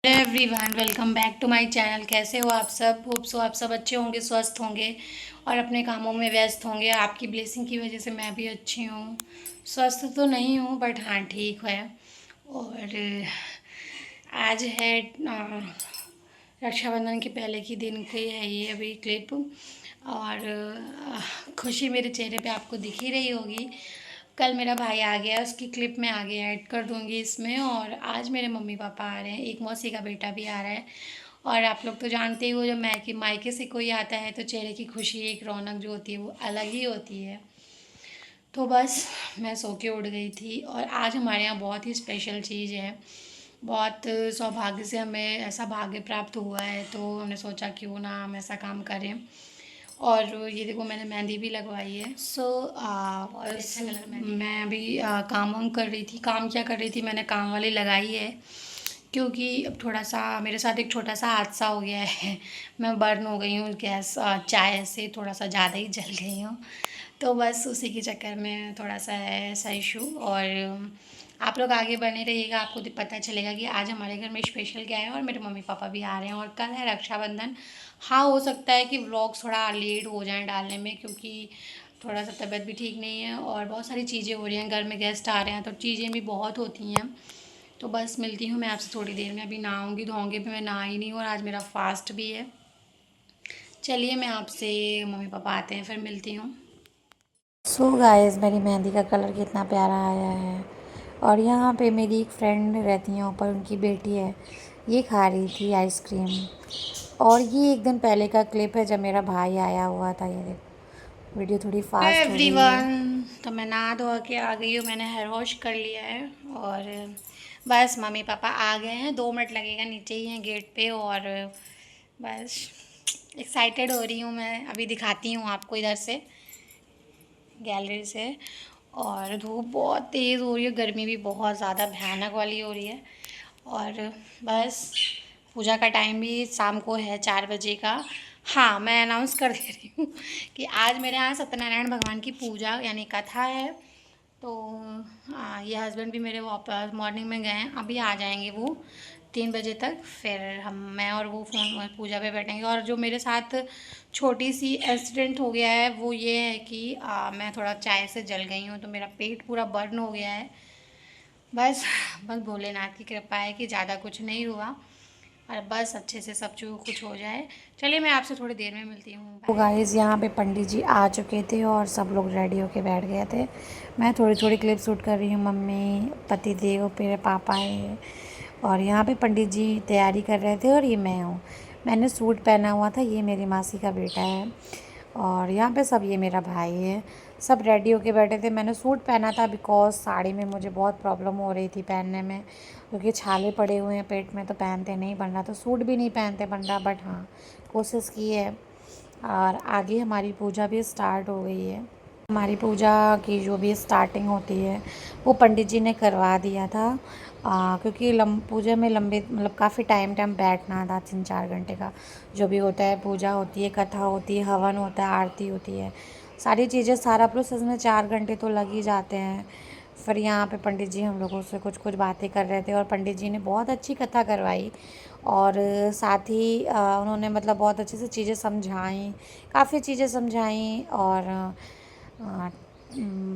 Hello everyone, welcome back to my channel. कैसे हो आप सब? होप सो आप सब अच्छे होंगे, स्वस्थ होंगे और अपने कामों में व्यस्त होंगे। आपकी ब्लेसिंग की वजह से मैं भी अच्छी हूँ। स्वस्थ तो नहीं हूँ बट हाँ ठीक है। और आज है रक्षाबंधन के पहले की दिन की है ये अभी क्लिप। और खुशी मेरे चेहरे पे आपको दिख ही रही होगी। कल मेरा भाई आ गया, उसकी क्लिप में आगे ऐड कर दूंगी इसमें। और आज मेरे मम्मी पापा आ रहे हैं, एक मौसी का बेटा भी आ रहा है। और आप लोग तो जानते ही हो, जब मायके से कोई आता है तो चेहरे की खुशी, एक रौनक जो होती है वो अलग ही होती है। तो बस मैं सो के उठ गई थी और आज हमारे यहाँ बहुत ही स्पेशल चीज़ है। बहुत सौभाग्य से हमें ऐसा भाग्य प्राप्त हुआ है, तो हमने सोचा क्यों ना हम ऐसा काम करें। और ये देखो मैंने मेहंदी भी लगवाई है। मैं अभी काम वाम कर रही थी। काम क्या कर रही थी, मैंने काम वाली लगाई है क्योंकि अब थोड़ा सा मेरे साथ एक छोटा सा हादसा हो गया है। मैं बर्न हो गई हूँ गैस, चाय से थोड़ा सा ज़्यादा ही जल गई हूँ। तो बस उसी के चक्कर में थोड़ा सा है ऐसा इशू। और आप लोग आगे बने रहिएगा, आपको पता चलेगा कि आज हमारे घर में स्पेशल क्या है। और मेरे मम्मी पापा भी आ रहे हैं और कल है रक्षाबंधन। हाँ, हो सकता है कि व्लॉग थोड़ा लेट हो जाए डालने में, क्योंकि थोड़ा सा तबीयत भी ठीक नहीं है और बहुत सारी चीज़ें हो रही हैं, घर में गेस्ट आ रहे हैं तो चीज़ें भी बहुत होती हैं। तो बस मिलती हूँ मैं आपसे थोड़ी देर में। अभी नहाऊंगी धोऊंगी भी, मैं नहा ही नहीं हूँ और आज मेरा फास्ट भी है। चलिए मैं आपसे, मम्मी पापा आते हैं फिर मिलती हूँ। सो गाइस, मेरी मेहंदी का कलर कितना प्यारा आया है। और यहाँ पे मेरी एक फ्रेंड रहती है ऊपर, उनकी बेटी है, ये खा रही थी आइसक्रीम। और ये एक दिन पहले का क्लिप है जब मेरा भाई आया हुआ था। ये देखो, वीडियो थोड़ी हेलो फास्ट हो गई है। एवरीवन, तो मैं नहा धो के आ गई हूँ, मैंने हेयर वॉश कर लिया है। और बस मम्मी पापा आ गए हैं, 2 मिनट लगेगा, नीचे ही हैं गेट पे। और बस एक्साइटेड हो रही हूँ मैं, अभी दिखाती हूँ आपको इधर से, गैलरी से। और धूप बहुत तेज़ हो रही है, गर्मी भी बहुत ज़्यादा भयानक वाली हो रही है। और बस पूजा का टाइम भी शाम को है 4 बजे का। हाँ, मैं अनाउंस कर दे रही हूँ कि आज मेरे यहाँ सत्यनारायण भगवान की पूजा यानी कथा है। तो ये हस्बैंड भी मेरे वापस मॉर्निंग में गए हैं, अभी आ जाएंगे वो 3 बजे तक। फिर मैं और वो फ़ोन पूजा पे बैठेंगे। और जो मेरे साथ छोटी सी एक्सीडेंट हो गया है वो ये है कि मैं थोड़ा चाय से जल गई हूँ, तो मेरा पेट पूरा बर्न हो गया है। बस बस भोलेनाथ की कृपा है कि ज़्यादा कुछ नहीं हुआ, और बस अच्छे से सब जो कुछ हो जाए। चलिए मैं आपसे थोड़ी देर में मिलती हूँ, तो बाय। गाइस, यहाँ पे पंडित जी आ चुके थे और सब लोग रेडी होके बैठ गए थे। मैं थोड़ी थोड़ी क्लिप शूट कर रही हूँ। मम्मी, पति देव, मेरे पापा है। और यहाँ पे पंडित जी तैयारी कर रहे थे और ये मैं हूँ। मैंने सूट पहना हुआ था, ये मेरी मासी का बेटा है। और यहाँ पे सब, ये मेरा भाई है। सब रेडी होके बैठे थे। मैंने सूट पहना था बिकॉज साड़ी में मुझे बहुत प्रॉब्लम हो रही थी पहनने में, क्योंकि छाले पड़े हुए हैं पेट में तो पहनते नहीं बन रहा, तो सूट भी नहीं पहनते बन रहा। बट हाँ, कोशिश की है। और आगे हमारी पूजा भी स्टार्ट हो गई है। हमारी पूजा की जो भी स्टार्टिंग होती है वो पंडित जी ने करवा दिया था। क्योंकि पूजा में लंबे मतलब काफ़ी टाइम बैठना था, 3-4 घंटे का जो भी होता है। पूजा होती है, कथा होती है, हवन होता है, आरती होती है, सारी चीज़ें, सारा प्रोसेस में 4 घंटे तो लग ही जाते हैं। फिर यहाँ पे पंडित जी हम लोगों से कुछ कुछ बातें कर रहे थे और पंडित जी ने बहुत अच्छी कथा करवाई। और साथ ही उन्होंने मतलब बहुत अच्छे से चीज़ें समझाई, काफ़ी चीज़ें समझाई। और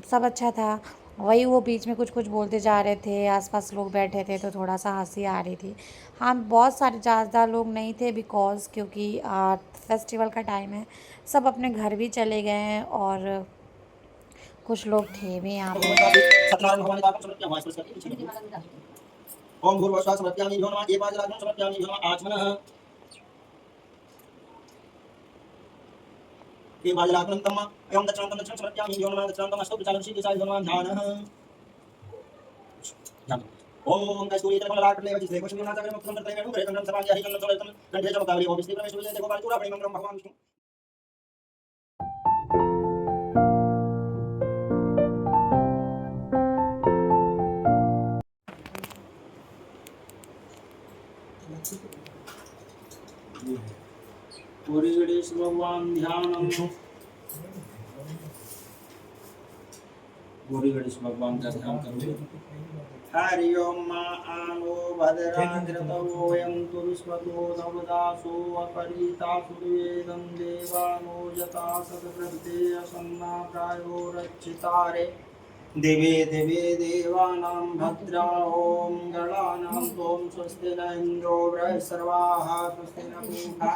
सब अच्छा था। वही वो बीच में कुछ कुछ बोलते जा रहे थे, आसपास लोग बैठे थे तो थोड़ा सा हंसी आ रही थी। हाँ, बहुत सारे ज़्यादा लोग नहीं थे बिकॉज़ क्योंकि फेस्टिवल का टाइम है, सब अपने घर भी चले गए हैं और कुछ लोग थे भी यहाँ पे। सत्यनारायण भगवान का समर्पयामि ओम भूर्भुवस्सुः समर्पयामि नमः ये पांचरात्रं समर्पयामि नमः आचमनः ये पांचरात्रं तम एवं दक्षिणं समर्पयामि नमः दक्षिणं अस्तु विचारंसि विचार नमः ध्यानः ध्यान ओम कस्तूरी तलकमलाटले वचिस्ते कुशमिना तगरे मुक्तं तत्रैव नुरे चन्द्रं समाज्य हि चन्द्रं सोलयतं कंठे च मुक्तावली ओम विष्णु परमेश्वरी देखो पालचूरा प्रेमं भगवान विष्णु। भगवान ध्यानम गौरी गणेश भगवान का ध्यान करो। हरि ओम मा आनो भद्राग्रतवोऽयं तु विश्वतो नवदासो अपरीतासु वेदं देवानो यथा सतकृते असन्ना प्रायो रक्षितारे दिवे दिवे देवानां भद्रा ॐ गणानां त्वं स्वस्ति न इन्द्रो बृहस्पतिर्वाः स्वस्ति न पूषा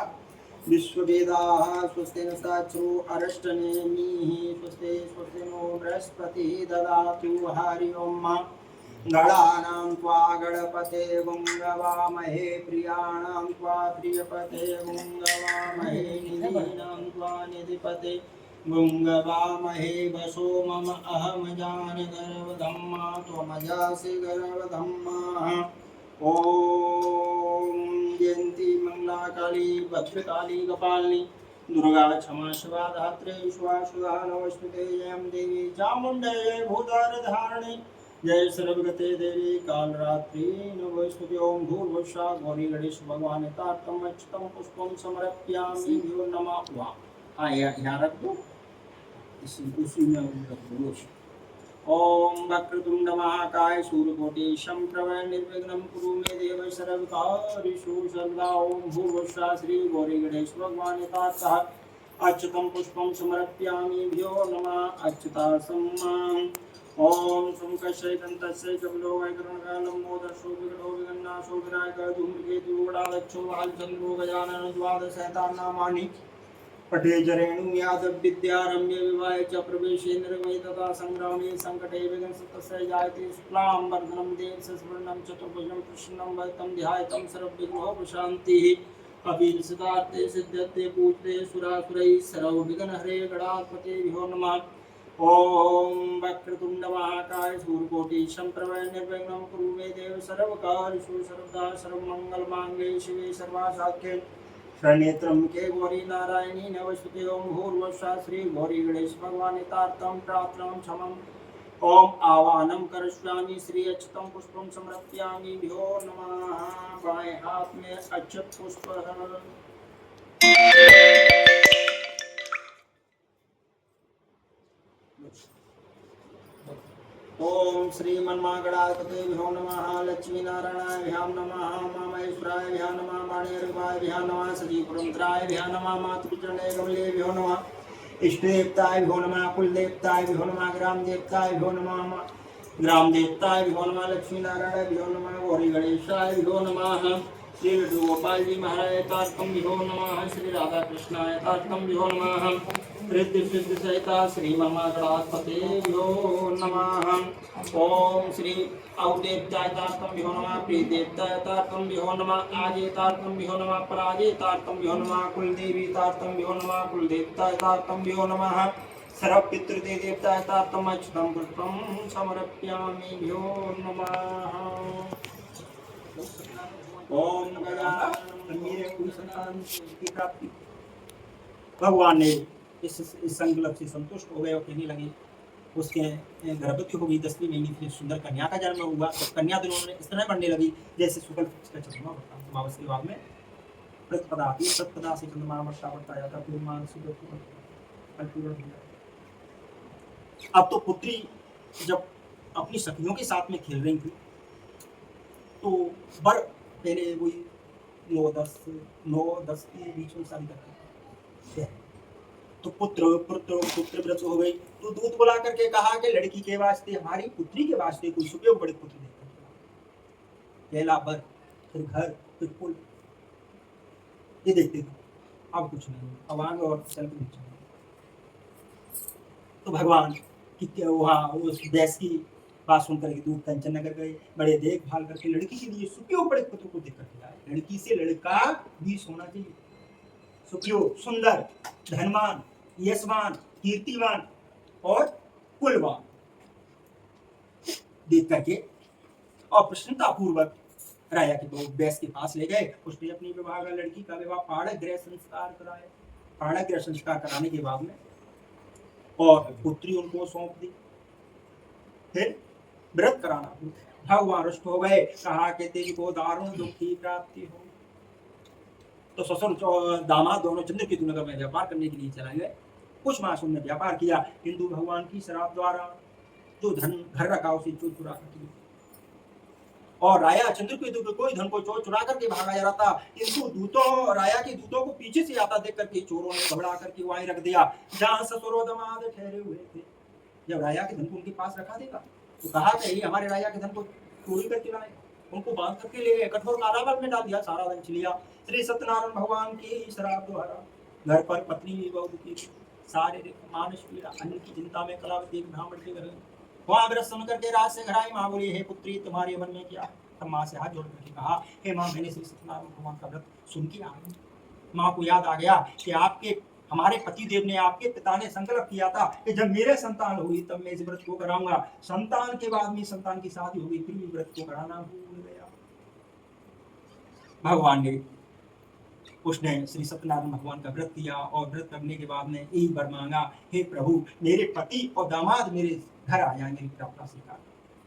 विश्ववेदाः स्वस्ति न साक्षरो अरिष्टनेमिः स्वस्ति स्वस्ति नो बृहस्पतिः ददातु। हरि ओम गणानां त्वा गणपते गुंगवामहे प्रियाणां त्वा प्रियपते गुंगवामहे निधीनां त्वा निधिपते गुंगवामहे वसो मम अहम जान गर्वधम्मा त्वमजासि गर्वधम्मा। ॐ जयन्ती मंगलाकाली भद्रकाली कपालिनी दुर्गा क्षमा शिवा धात्री शिवा सुधा नमस्ते जयं देवी चामुण्डे भूतारधारिणी जय सर्वगते देवी कालरात्रि नमस्ते। ओम भूर्भुवस्सुः गौरी गणेश भगवान तार्तम अच्युतम पुष्पम समर्पयामि भ्यो नमः। वाह हाँ यहाँ रख दो, उसी में रख दो। ओम वक्रतुंड महाकाय सूर्यकोटि संप्रभ निर्विघ्नं कुरु मे देव सर्वकार्येषु सर्वदा। ओम भूर्भुवस्सुः श्री गौरी गणेश भगवान तार्तः अच्युतम पुष्पम समर्पयामि भ्यो नमः। अच्युतासम्मां ओम संकर्षयकंतस्य कपिलो वैकरणकालंबोदर्शो विकटो विगन्नाशो विनायकः धूम्रकेतु गणाध्यक्षो भालचन्द्रो गजानन द्वादशैतान्नामानि पटे जरेणु यादव विद्यारम्य विवाहे च प्रवेशे निर्मये तथा संग्रामे संकटे विघ्नस्तस्य जायते शुक्लां वरदनं देव सस्वर्णं चतुर्भुजं प्रसन्नं वदनं ध्यायतं सर्वविघ्नोपशान्तिः। अभीष्टार्थे सिद्ध्यर्थे पूजते सुरासुरैः सर्वविघ्नहरे गणाधिपते भ्यो नमः। ओम वक्रतुंड महाकाय सूर्यकोटि संप्रभ निर्विघ्नं कुरु मे देव सर्वकार्येषु सर्वदा सर्वमंगलमांगल्ये शिवे सर्वासाख्ये शरण्ये त्र्यंबके गौरी नारायणी नमोस्तुते। ओम भूर्भुवस्सुः श्री गौरी गणेश भगवान तार्तं प्रार्थनां क्षमम् ओम आवाहनं करिष्यामि श्री अच्युतं पुष्पं समर्पयामि भ्यो नमः। बाएं हाथ में अच्युत पुष्प ओम श्रीमन्मागणाधिपते भ्यो नमः। लक्ष्मी नारायणाय भ्यां नमः। मामहेश्वराय भ्यां नमः। वाणीरूपाय भ्यां नमः। सजीवपुरंतराय भ्यां नमः। मातृचरणे कमले भ्यो नमः। इष्टदेवताय भ्यो नमः। कुलदेवताय भ्यो नमः। ग्राम देवताय भ्यो नमः। ग्राम देवताय भ्यो नमः। लक्ष्मी नारायणाय भ्यो नमः। गौरी गणेशाय भ्यो नमः। श्री लड्डू गोपाल जी महाराज तार्तम भ्यो नमः। श्री राधा कृष्णाय तार्तम भ्यो नमः। रिद्धि सिद्धि सहिता श्री महागणाधिपते भ्यो नमः। ओम श्री औदेवताय तार्तम भ्यो नमः। प्रिय देवताय तार्तम भ्यो नमः। आजे तार्तम भ्यो नमः। पराजे तार्तम भ्यो नमः। कुलदेवी तार्तम भ्यो नमः। कुलदेवताय तार्तम भ्यो नमः। सर्व पितृदे देवताय तार्तम अच्युतं पुष्पं समर्पयामि भ्यो नमः। ओम प्राप्ति। भगवान ने इस संकल्प से संतुष्ट हो गए और कहने लगे उसके गर्भवती हो गई 10वें महीने फिर सुंदर कन्या का जन्म हुआ। तो कन्या दोनों में इस तरह बनने लगी जैसे शुक्ल पक्ष का चंद्रमा होता है। अमावस के बाद में प्रतिपदा आती है। प्रतिपदा से चंद्रमा वर्षा बढ़ता जाता फिर मानसिक अब तो पुत्री जब अपनी सखियों के साथ में खेल रही थी तो बर पहले वही 9-10 के बीच में शादी करते तो पुत्र व्रत हो गई। तो दूत बुला करके कहा कि लड़की के वास्ते हमारी पुत्री के वास्ते कोई सुयोग बड़े पुत्र देकर पहला बर फिर घर फिर कुल ये देखते थे। अब कुछ नहीं, अवांग और चल के नीचे। तो भगवान कि वहाँ उस देश की बात सुन करके दूत कंचन नगर गए। बड़े देखभाल करके लड़की के लिए सुयोग बड़े पुत्र को देकर के आए। लड़की से लड़का भी होना चाहिए, सुयोग, सुंदर, धनवान, यशवान, कीर्तिवान और कुलवान देख करके और प्रसन्नता पूर्वक राजा के दो बैस के पास ले गए। उसने अपनी विवाह लड़की का विवाह पाणिग्रह संस्कार कराया। पाणिग्रह संस्कार कराने के बाद में और पुत्री उनको सौंप दी। फिर व्रत कराना। भगवान रुष्ट हो गए, कहा कि तेरी को दारुण दुख की प्राप्ति हो। तो ससुर दामाद दोनों चंद्रकेतु नगर में व्यापार करने के लिए चले गए। कुछ मास उन्होंने व्यापार किया, किंतु भगवान की शराब द्वारा जो धन घर रखा उसे चोर चुरा करके, और राया चंद्रकेतु के कोई धन को चोर चुरा करके भागा जा रहा था। किंतु दूतों, राया के दूतों को पीछे से आता देख करके चोरों ने घबरा करके वहीं रख दिया जहां ससुर दमाद ठहरे हुए थे। जब राया के धन को उनके पास रखा देगा तो कहा कि ये हमारे राया के धन को चोरी करके लाए, उनको बांध करके ले गए, कठोर कारावास में डाल दिया, सारा धन छिन लिया। श्री सत्यनारायण भगवान के श्राप द्वारा घर पर पत्नी भी बहुत दुखी, सारे मानस पीड़ा, अन्न की चिंता में कलावती एक ब्राह्मण के घर वहां व्रत सुन करके रात से घर आई। माँ बोली, हे पुत्री तुम्हारे मन में क्या? तब माँ से हाथ जोड़ करके कहा, हे माँ, मैंने श्री सत्यनारायण भगवान का व्रत सुन के आ गई। माँ को याद आ गया कि आपके हमारे पति देव ने, आपके पिता ने संकल्प किया था कि जब मेरे संतान हुई तब मैं इस व्रत को कराऊंगा। संतान के बाद में संतान की शादी हो गई, फिर भी व्रत को कराना भूल गया। भगवान ने उसने श्री सत्यनारायण भगवान का व्रत किया और व्रत करने के बाद में यही वर मांगा, हे प्रभु, मेरे पति और दामाद मेरे घर आ जाए, मेरी प्रार्थना स्वीकार।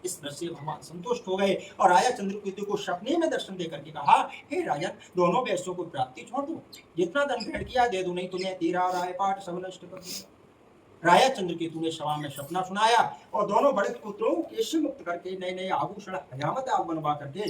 इस व्रत से भगवान संतुष्ट हो गए और राजा चंद्रकेतु को सपने में दर्शन दे करके कहा, हे राजन, दोनों वैश्यों को प्राप्ति छोड़ दो, जितना धन भेंट किया दे दो, नहीं तुम्हें तेरा रायपाट सब नष्ट कर दूंगा। राजा चंद्रकेतु ने सभा में सपना सुनाया और दोनों बड़े पुत्रों को केश मुक्त करके नए नए आभूषण हजामत आग बनवा करके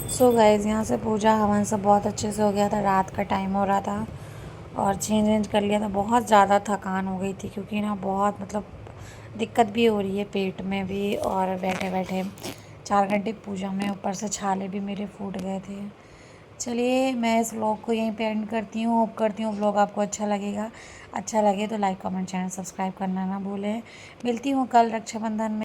सो गाइस, यहाँ से पूजा हवन सब बहुत अच्छे से हो गया था। रात का टाइम हो रहा था और चेंज वेंज कर लिया था। बहुत ज़्यादा थकान हो गई थी क्योंकि ना बहुत मतलब दिक्कत भी हो रही है पेट में भी, और बैठे बैठे 4 घंटे पूजा में, ऊपर से छाले भी मेरे फूट गए थे। चलिए, मैं इस व्लॉग को यहीं पे एंड करती हूँ। होप करती हूँ व्लॉग आपको अच्छा लगेगा। अच्छा लगे तो लाइक कमेंट चैनल सब्सक्राइब करना ना भूलें। मिलती हूँ कल रक्षाबंधन में।